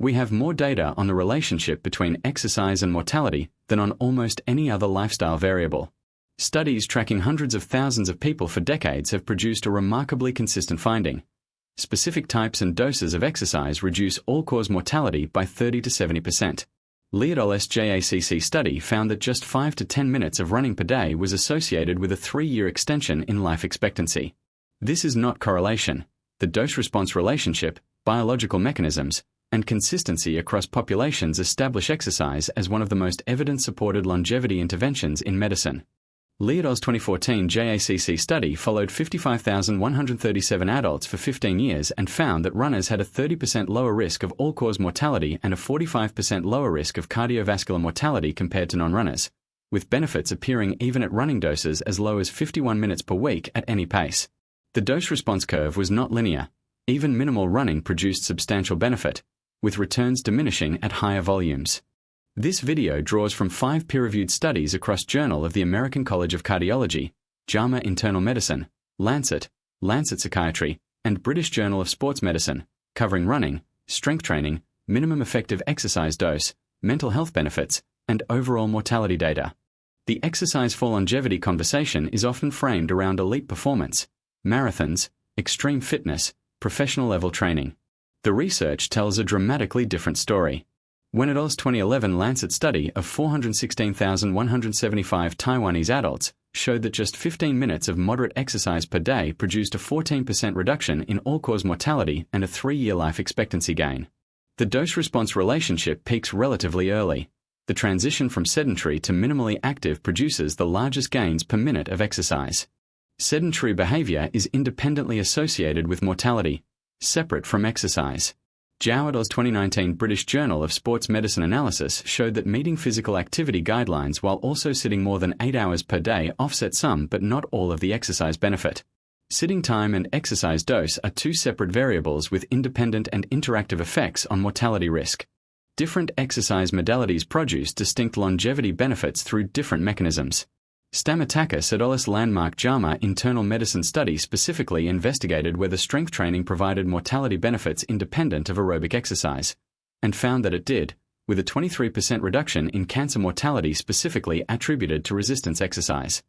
We have more data on the relationship between exercise and mortality than on almost any other lifestyle variable. Studies tracking hundreds of thousands of people for decades have produced a remarkably consistent finding. Specific types and doses of exercise reduce all-cause mortality by 30 to 70%. Liadol's JACC study found that just 5 to 10 minutes of running per day was associated with a 3-year extension in life expectancy. This is not correlation. The dose-response relationship, biological mechanisms, and consistency across populations establish exercise as one of the most evidence-supported longevity interventions in medicine. Liadol's 2014 JACC study followed 55,137 adults for 15 years and found that runners had a 30% lower risk of all-cause mortality and a 45% lower risk of cardiovascular mortality compared to non-runners, with benefits appearing even at running doses as low as 51 minutes per week at any pace. The dose-response curve was not linear. Even minimal running produced substantial benefit, with returns diminishing at higher volumes. This video draws from 5 peer-reviewed studies across Journal of the American College of Cardiology, JAMA Internal Medicine, Lancet Psychiatry, and British Journal of Sports Medicine, covering running, strength training, minimum effective exercise dose, mental health benefits, and overall mortality data. The exercise for longevity conversation is often framed around elite performance, marathons, extreme fitness, professional-level training. The research tells a dramatically different story. Wenedol's 2011 Lancet study of 416,175 Taiwanese adults showed that just 15 minutes of moderate exercise per day produced a 14% reduction in all-cause mortality and a 3-year life expectancy gain. The dose-response relationship peaks relatively early. The transition from sedentary to minimally active produces the largest gains per minute of exercise. Sedentary behavior is independently associated with mortality, separate from exercise. Zhao et al.'s 2019 British Journal of Sports Medicine analysis showed that meeting physical activity guidelines while also sitting more than 8 hours per day offset some but not all of the exercise benefit. Sitting time and exercise dose are 2 separate variables with independent and interactive effects on mortality risk. Different exercise modalities produce distinct longevity benefits through different mechanisms. Stamatakis et al.'s landmark JAMA Internal Medicine study specifically investigated whether strength training provided mortality benefits independent of aerobic exercise, and found that it did, with a 23% reduction in cancer mortality specifically attributed to resistance exercise.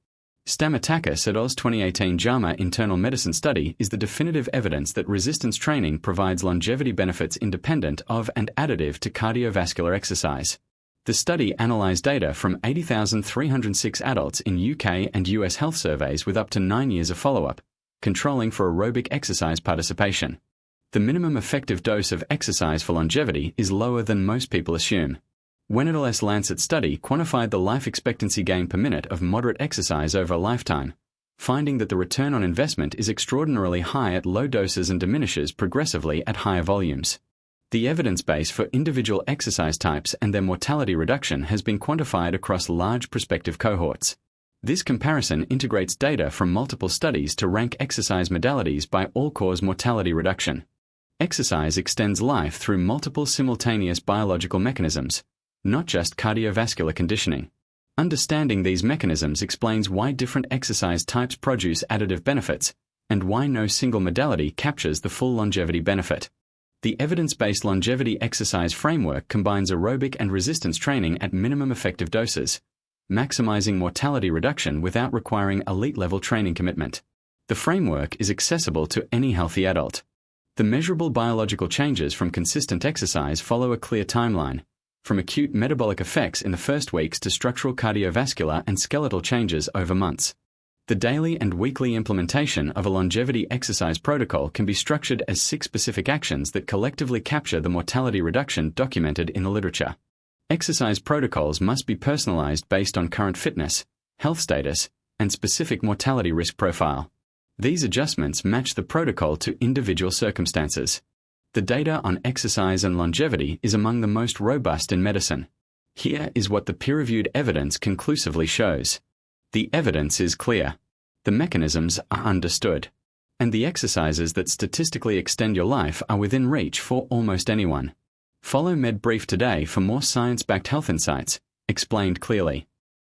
Stamatakis et al.'s 2018 JAMA Internal Medicine study is the definitive evidence that resistance training provides longevity benefits independent of and additive to cardiovascular exercise. The study analyzed data from 80,306 adults in UK and US health surveys with up to 9 years of follow-up, controlling for aerobic exercise participation. The minimum effective dose of exercise for longevity is lower than most people assume. Wenedol's Lancet study quantified the life expectancy gain per minute of moderate exercise over a lifetime, finding that the return on investment is extraordinarily high at low doses and diminishes progressively at higher volumes. The evidence base for individual exercise types and their mortality reduction has been quantified across large prospective cohorts. This comparison integrates data from multiple studies to rank exercise modalities by all-cause mortality reduction. Exercise extends life through multiple simultaneous biological mechanisms, not just cardiovascular conditioning. Understanding these mechanisms explains why different exercise types produce additive benefits, and why no single modality captures the full longevity benefit. The evidence-based longevity exercise framework combines aerobic and resistance training at minimum effective doses, maximizing mortality reduction without requiring elite-level training commitment. The framework is accessible to any healthy adult. The measurable biological changes from consistent exercise follow a clear timeline, from acute metabolic effects in the first weeks to structural cardiovascular and skeletal changes over months. The daily and weekly implementation of a longevity exercise protocol can be structured as 6 specific actions that collectively capture the mortality reduction documented in the literature. Exercise protocols must be personalized based on current fitness, health status, and specific mortality risk profile. These adjustments match the protocol to individual circumstances. The data on exercise and longevity is among the most robust in medicine. Here is what the peer-reviewed evidence conclusively shows. The evidence is clear. The mechanisms are understood. And the exercises that statistically extend your life are within reach for almost anyone. Follow MedBrief Today for more science-backed health insights, explained clearly.